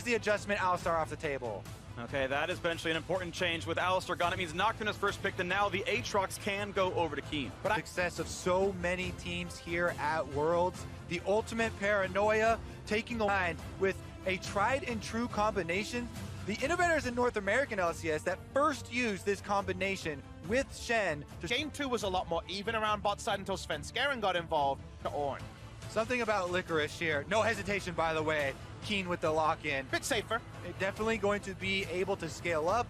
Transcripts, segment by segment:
there's the adjustment, Alistar off the table. Okay, that is potentially an important change. With Alistar gone, it means Nocturne is first picked, and now the Aatrox can go over to Keen. But success of so many teams here at Worlds, the ultimate paranoia, taking the line with a tried and true combination. The innovators in North American LCS that first used this combination with Shen. Game 2 was a lot more even around bot side until Svenskeren got involved to Ornn. Something about Licorice here. No hesitation, by the way. Keen with the lock-in. Bit safer. Definitely going to be able to scale up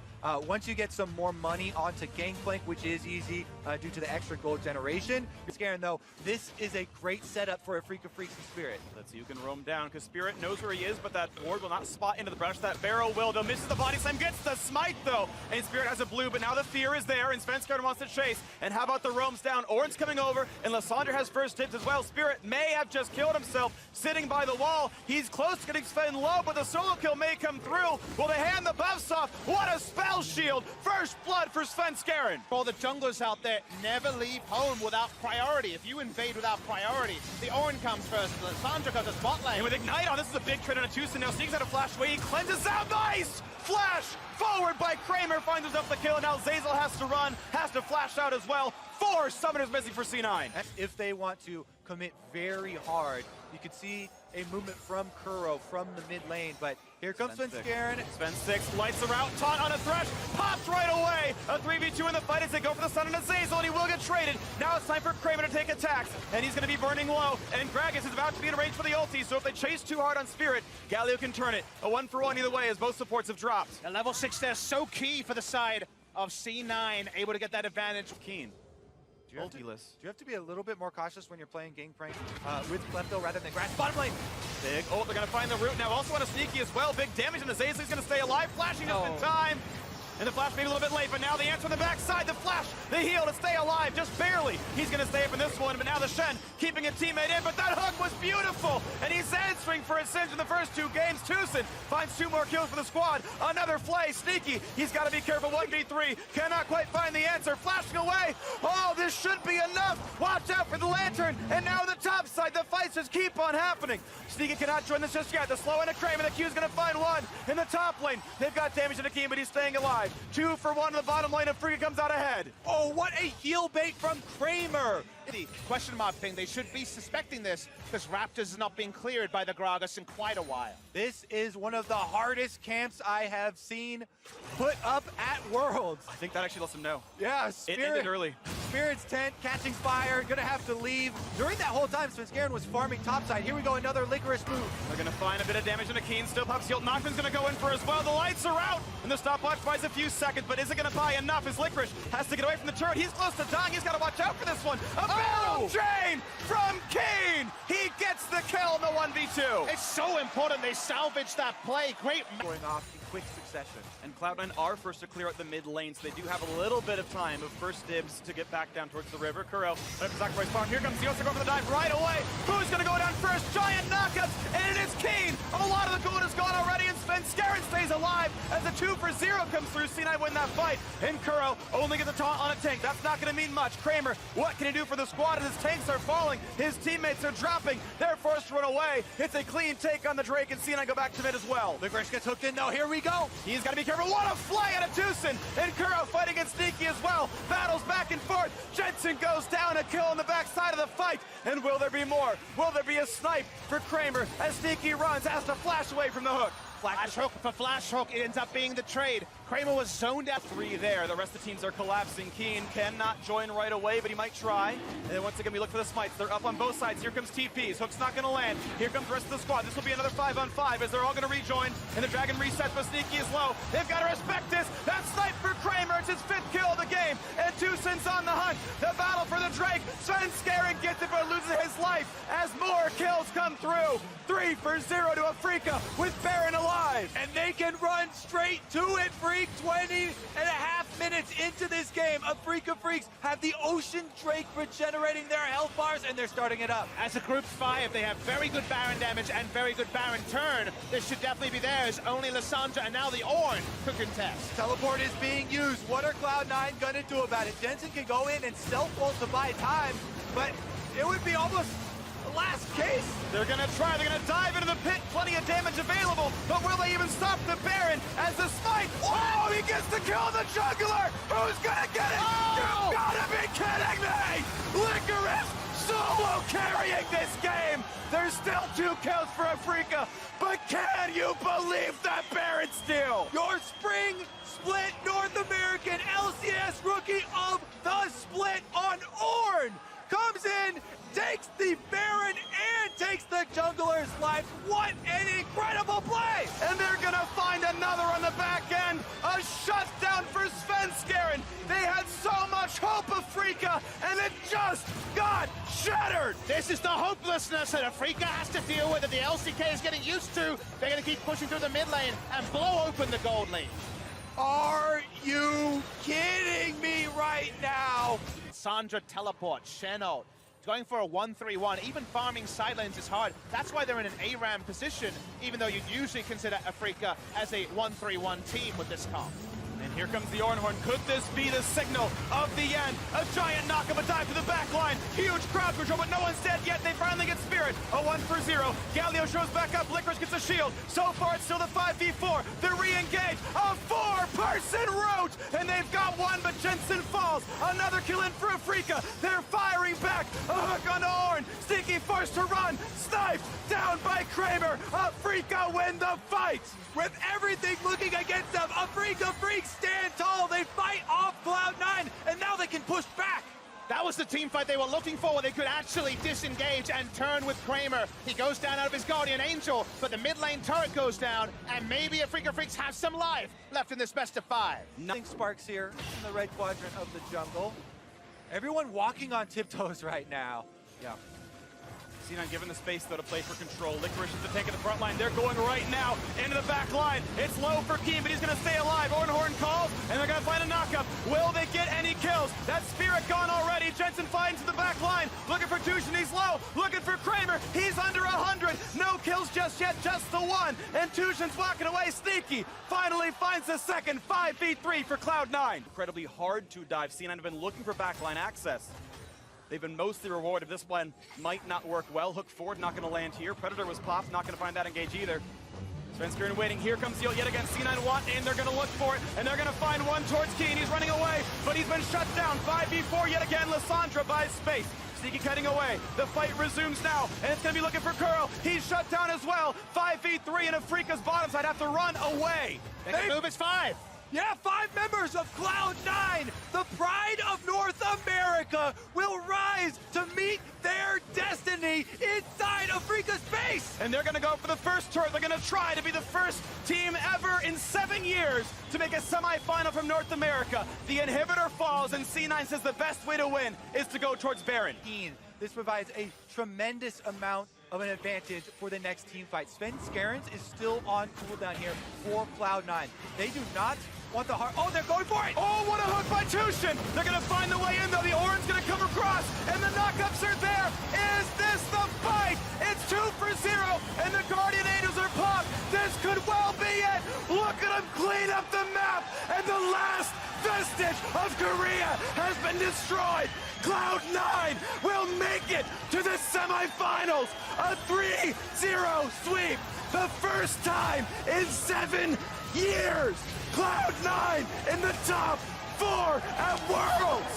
once you get some more money onto Gangplank, which is easy due to the extra gold generation. Scaring though, this is a great setup for a Freak of Freaks and Spirit. Let's see who can roam down, because Spirit knows where he is, but that ward will not spot into the brush. That Barrow will, though, misses the body slam, gets the smite, though, and Spirit has a blue, but now the fear is there, and Svenskeren wants to chase. And how about the roams down? Ornn's coming over, and Lysandre has first dibs as well. Spirit may have just killed himself, sitting by the wall. He's close to getting Sven low, but the solo kill may come through. Will they hand the buffs off? What a spell shield! First blood for Svenskeren. For the junglers out there, never leave home without priority. If you invade without priority, the Ornn comes first, Lysandre goes to spot lane. And with Ignite on, this is a big trade on a Tucson. Now sneaks out a flash away, he cleanses out, nice! Flash forward by Kramer, finds himself the kill, and now Zeyzal has to run, has to flash out as well. 4 summoners missing for C9. If they want to commit very hard, you could see a movement from Kuro from the mid lane, but here comes Svenskeren. Sven 6 lights the route, taunt on a Thresh, popped right away. A 3v2 in the fight as they go for the Sun and a Zeyzal, and he will get traded. Now it's time for Kramer to take attacks, and he's going to be burning low, and Gragas is about to be in range for the ulti, so if they chase too hard on Spirit, Galio can turn it. A 1-for-1 either way as both supports have dropped. And level 6 there, so key for the side of C9, able to get that advantage. Keen. Do you have to be a little bit more cautious when you're playing Gangplank with Klepto rather than Grass? Bottom lane! Big. Oh, they're going to find the root now. Also on a sneaky as well. Big damage, and the Zeyzal's going to stay alive. Flashing just in time. And the flash maybe a little bit late, but now the answer on the backside. The flash, the heal to stay alive, just barely. He's going to stay up in this one, but now the Shen keeping a teammate in, but that hook was beautiful. And he's answering for Ascension in the first 2 games. Tucson finds 2 more kills for the squad. Another flay, sneaky. He's got to be careful, 1v3. Cannot quite find the answer. Flashing away. Oh, this should be enough. Watch out for the lantern. And now the top side, the fights just keep on happening. Sneaky cannot join this just yet. The slow in a Kramer, the Q's going to find one in the top lane. They've got damage to the Keen, but he's staying alive. 2 for 1 in the bottom lane, and Frigga comes out ahead. Oh, what a heal bait from Kramer! Question mark ping, they should be suspecting this because Raptors is not being cleared by the Gragas in quite a while. This is one of the hardest camps I have seen put up at Worlds. I think that actually lets him know. Yeah, It ended early. Spirit's tent, catching fire, gonna have to leave. During that whole time, Svenskeren was farming topside. Here we go, another Licorice move. They're gonna find a bit of damage on the Keen, still pops heal. Nocturne's gonna go in for as well. The lights are out, and the stopwatch buys a few seconds, but is it gonna buy enough as Licorice has to get away from the turret? He's close to dying, he's gotta watch out for this one. A barrel chain from Keen! He gets the kill in the 1v2. It's so important they salvage that play. Great. Going off in quick succession. And Cloud9 are first to clear out the mid lane, so they do have a little bit of time of first dibs to get back down towards the river. Kuro, sacrifice farm. Here comes Ziosa going for the dive right away. Who's going to go down first? Giant knockouts, and it is Keen. A lot of the gold is gone already, and Svenskeren stays alive as a 2 for 0 comes through. C9 win that fight, and Kuro only gets a taunt on a tank. That's not going to mean much. Kramer, what can he do for the squad as his tanks are falling? His teammates are dropping. They're forced to run away. It's a clean take on the Drake, and C9 go back to mid as well. Licorice gets hooked in though. Here we go. He's got to be careful. What a fly out of Tucson! And Kuro fighting against Sneaky as well. Battles back and forth. Jensen goes down, a kill on the backside of the fight. And will there be more? Will there be a snipe for Kramer as Sneaky runs, has to flash away from the hook? Flash hook for flash hook. It ends up being the trade. Kramer was zoned out. 3 there. The rest of the teams are collapsing. Keen cannot join right away, but he might try. And then once again, we look for the smites. They're up on both sides. Here comes TPs. Hook's not going to land. Here comes the rest of the squad. This will be another 5-on-5 as they're all going to rejoin. And the Dragon resets, but Sneaky is low. They've got to respect this. That snipe for Kramer. It's his 5th kill of the game. And Tucson's on the hunt. The battle for the Drake. Svenskeren gets it, but loses his life as more kills come through. 3 for 0 to Afrika with Baron alive. And they can run straight to it, Freak. 20.5 minutes into this game, Freak have the Ocean Drake regenerating their health bars, and they're starting it up. As a group 5, they have very good Baron damage and very good Baron turn. This should definitely be theirs. Only Lysandre and now the Ornn could contest. Teleport is being used. What are Cloud9 gonna do about it? Jensen can go in and self-ult to buy time, but it would be almost a last case. They're gonna try, they're gonna dive into the pit, plenty of damage available, but will they even stop the Baron as the smite? Oh, he gets the kill on the juggler! Who's gonna get it? Oh! You gotta be kidding me! Licorice solo carrying this game! There's still 2 kills for Afrika, but can you believe that Baron steal? Your spring split North American LCS rookie of the split on Ornn comes in, takes the Baron and takes the jungler's life. What an incredible play! And they're gonna find another on the back end. A shutdown for Svenskeren. They had so much hope, Afrika, and it just got shattered. This is the hopelessness that Afrika has to deal with, that the LCK is getting used to. They're going to keep pushing through the mid lane and blow open the gold lane. Are you kidding me right now? Sandra teleport, Shen-ult, going for a 1-3-1. Even farming side lanes is hard. That's why they're in an ARAM position, even though you'd usually consider Afrika as a 1-3-1 team with this comp. And here comes the Ornhorn. Could this be the signal of the end? A giant knock of a dive to the back line. Huge crowd control, but no one's dead yet. They finally get Spirit. A 1-for-0. Galio shows back up. Licorice gets a shield. So far, it's still the 5v4. They're re-engaged. A 4-person route. And they've got one, but Jensen falls. Another kill in for Afrika. They're firing back. A hook on Ornn. Stinky forced to run. Sniped. Down by Kramer. Afrika win the fight. With everything looking against them, Afrika freaks stand tall. They fight off Cloud9, and now they can push back. That was the team fight they were looking for, where they could actually disengage and turn with Kramer. He goes down out of his Guardian Angel, but the mid lane turret goes down, and maybe Afrika Freaks have some life left in this best of 5. Nothing sparks here in the red quadrant of the jungle. Everyone walking on tiptoes right now. Yeah. C9 given the space, though, to play for control. Licorice is the tank in the front line. They're going right now into the back line. It's low for Keen, but he's going to stay alive. Ornhorn calls, and they're going to find a knockup. Will they get any kills? That Spirit gone already. Jensen finds the back line. Looking for Tushin, he's low. Looking for Kramer, he's under 100. No kills just yet, just the one. And Tushin's walking away. Sneaky finally finds the second 5v3 for Cloud9. Incredibly hard to dive. C9 have been looking for backline access. They've been mostly rewarded. This one might not work well. Hook forward, not going to land here. Predator was popped, not going to find that engage either. Svenskeren waiting. Here comes the ult yet again. C9 want in. They're going to look for it, and they're going to find one towards Keen. He's running away, but he's been shut down. 5v4 yet again. Lissandra buys space. Sneaky cutting away. The fight resumes now, and it's going to be looking for Curl. He's shut down as well. 5v3, and Afrika's bottom side have to run away. They move is 5. Yeah, 5 members of Cloud9, the pride of North America, will rise to meet their destiny inside Afrika's base. And they're going to go for the first turret. They're going to try to be the first team ever in 7 years to make a semifinal from North America. The inhibitor falls, and C9 says the best way to win is to go towards Baron. This provides a tremendous amount of an advantage for the next team fight. Svenskeren is still on cooldown here for Cloud9. They do not want the heart. Oh, they're going for it! Oh, what a hook by Tushin! They're gonna find the way in, though. The Ornn's gonna come across, and the knockups are there. Is this the fight? It's 2-for-0, and the Guardian Angels are popped. This could well be it. Look at them clean up the map, and the last vestige of Korea has been destroyed. Cloud9 will make it to the semifinals. A 3-0 sweep. The first time in 7 years. Cloud9 in the top 4 at Worlds.